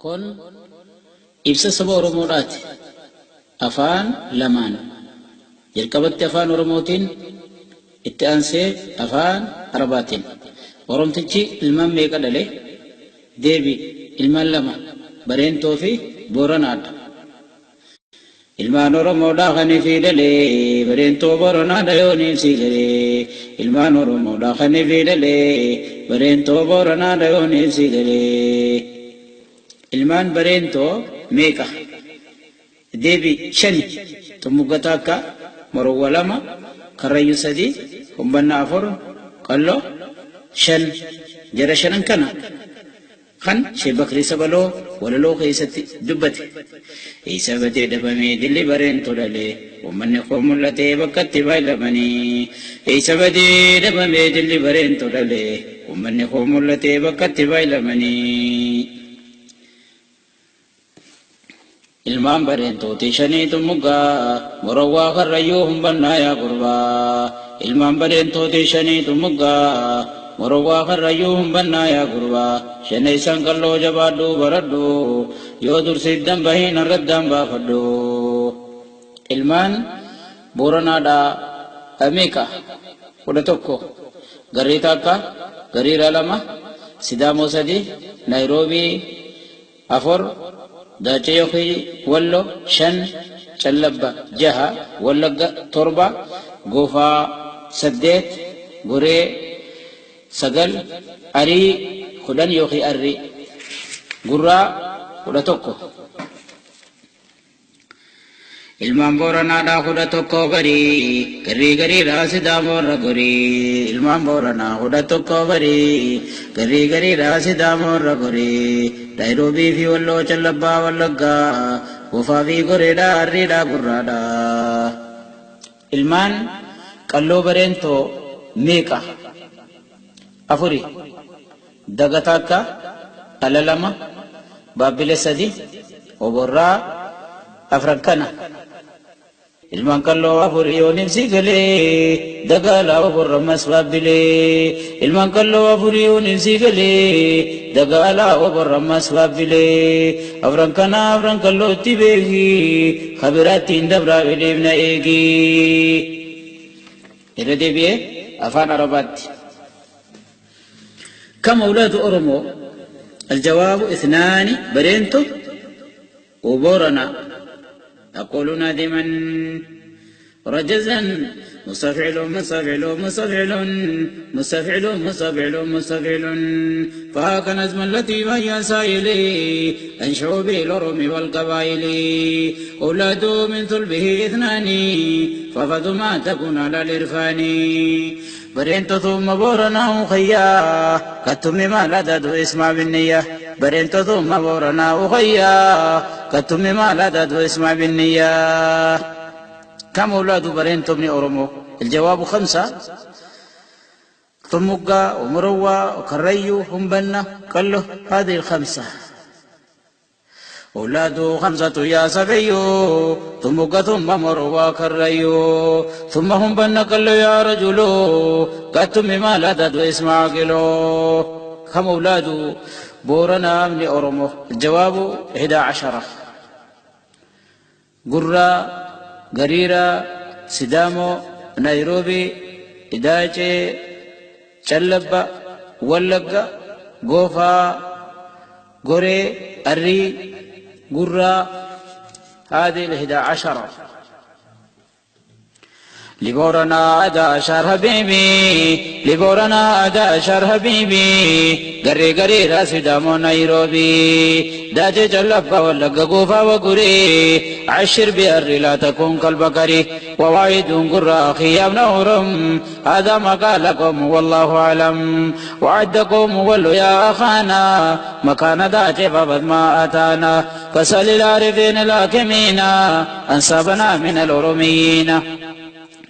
كن إبسا سبا ورمورات أفان لمان يركبت أفان ورموتين اتأنسي أفان أرباتين ورمتجي المام ميكا دلي ديبي ilmaan lama bareentoo fi booranaadha. Ilmaan Oromoodhaa kan fi dalee bareentoo booranaadha yooniin si galee. Ilmaan Oromoodhaa kan fi dalee bareentoo booranaadha yooniin si galee. Ilmaan bareentoo meeqa? Deebi shani tummuggata akka morowwa lama karrayyuu sadii humbanna afur qalloo shan jara shanan kana. خن شيخ بكري سبلو ولا لو خيست دبت عيسى بدي دبمي دلي برين تولي ومن يقوم لتي بكت بايلمني عيسى بدي دبمي دلي برين تولي ومن يقوم لتي بكت بايلمني ilmaan bareentooti shaniitu muggaa morowwaa karrayyuuhum bannaa yaa gurbaa ilmaan bareentooti shaniitu muggaa morowwaa karrayyuuhum bannaa yaa gurbaa shanaysan kalloo jabaadhu baradhu yoo dursiiddan bahiin arraddaan baafadhu ilmaan booranaadhaa meeqa 11 garrii takka gariira lama sidaamoo 3 naayiroobii 4 daachee yookiin wallo 5 callabba 6 wallagga 7 goofaa 8 goree 9 arii 10 yookiin arrii gurraa 11 ilmaan booranaadhaa 11 garii sidaamoorra gorii ilmaan booranaa 11 garii sidaamoorra gorii naayiroobii fi walloo callabbaa wallaggaa goofaa fi goreedhaa arriidhaa gurraadhaa ilmaan qalloo bareentoo meeqa 4 dagata akka ala 2 baabile 3 oborraa 4 kana ilmaan qalloo 4 yooniin si galee dagaalaa oborrammas baabile ilmaan qalloo 4 yooniin si galee dagaalaa oborrammas baabile afran qallootti beeki kabiraattiin dabraa eleefna eegi irra deebi'ee afaan arabaatti كم أولاد أورمو؟ الجواب 2 برينتو وبورنا أقول نادما رجزا مستفعل فهاك نزم التي وهي سائلي أنشأ به الأرم والقبائل أولاد من ثلبه 2 ففض ما تكون على الإرفان برينتو ثم بورنا أخيا كتم ما لدد اسمع بالنية برينتو ثم بورنا أخيا كتم ما لدد اسمع بالنية كم أولاد برينتو ابن أورمو؟ الجواب 5 طمقة ومروة وكريو هم بنا قال هذه 5 أولاد 5 يا سبيو طمقة ثم مروة كريو ثم هم بنا قال يا رجلو كتم ما لدد اسمع قلو كم أولاد بورنا ابن أورمو؟ الجواب 11 قرى غريرة سدامو نيروبي إداجي چلبا ولغا غوفا غوري أري قرى هذه 11 لبورنا 11 حبيبي غري راس دامو نيروبي داجي جلبا ولغا غوفا وغوري عشر بأر لا تكون كالبكري وواعد قرى أخي يا ابن أورم هذا ما قالكم والله أعلم وعدكم ولو يا أخانا مكان ذاتي فبد ما أتانا فسل العارفين الحاكمين أنسابنا من الأرميين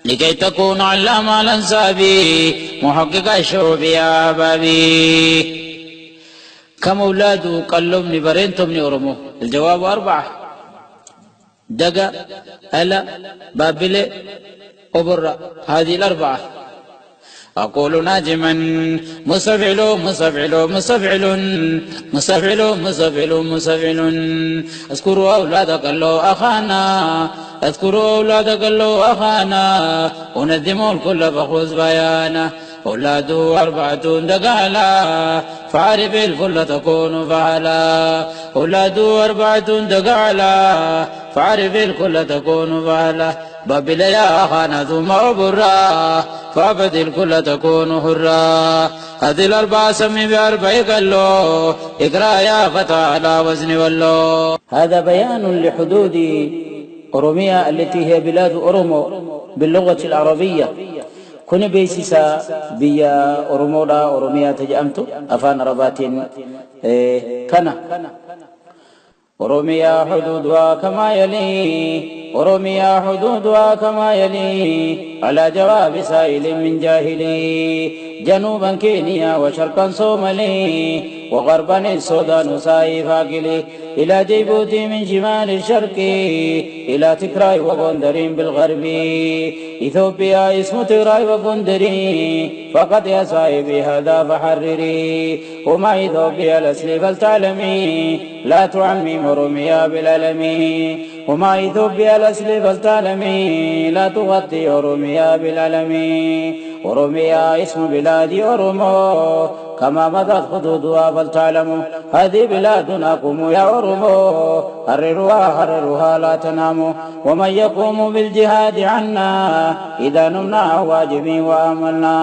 لكي تكون علام الأنسابي محقق الشعوب يا بابي كم أولاد قالوا ابن برينتو ابن أورمو؟ الجواب 4 دقا ألا بابلة أبرة هذه 4 أقول ناجما مستفعل مستفعل مستفعل مستفعل مستفعل مستفعل اذكروا أولادك الله أخانا اذكروا أولادك الله أخانا أندم الكل فخذ بيانا أولاده 4 دقالا فعرف الكل تكون فعلا أولاده 4 دقالا فعرف الكل تكون فعلا بابل يا أخانا ثم عبرا فعبد الكل تكون حرا هذه الأربعة سمي ب4 قلو اقرأ يا فتى على وزن ولو. هذا بيان لحدود أوروميا التي هي بلاد أورومو باللغة العربية. كن بيسيسا بيا أورومو لا أوروميا تجأمتو أفان ربات كنا أوروميا حدودها كما يلي أوروميا حدودها كما يلي على جواب سائل من جاهلي جنوبا كينيا وشرقا صومالي وغربا السودان ساي فاقلي إلى جيبوتي من شمال الشرق إلى تكراي وغندرين بالغرب إثيوبيا اسم تكراي وغندرين فقط يا صاحبي هذا فحرري وما إثيوبيا الأصل فلتعلمي لا تعمم أوروميا بالعلمي وما إثيوبيا الأصل فلتعلمي لا تغطي أوروميا بالعلمي أوروميا اسم بلاد أورومو كما مضت حدودها فلتعلموا هذه بلادنا قوموا يا أورومو حرروها لا تناموا ومن يقوم بالجهاد عنا إذا نمنا واجبين وآملنا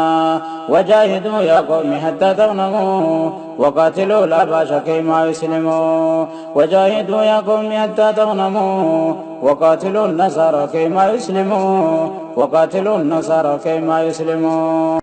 وجاهدوا يا قوم حتى تغنموا وقاتلوا لا باس كيما يسلموا وجاهدوا يا قوم حتى تغنموا وقاتلوا النصارى كيما يسلموا وقاتلوا النصارى كيما يسلموا.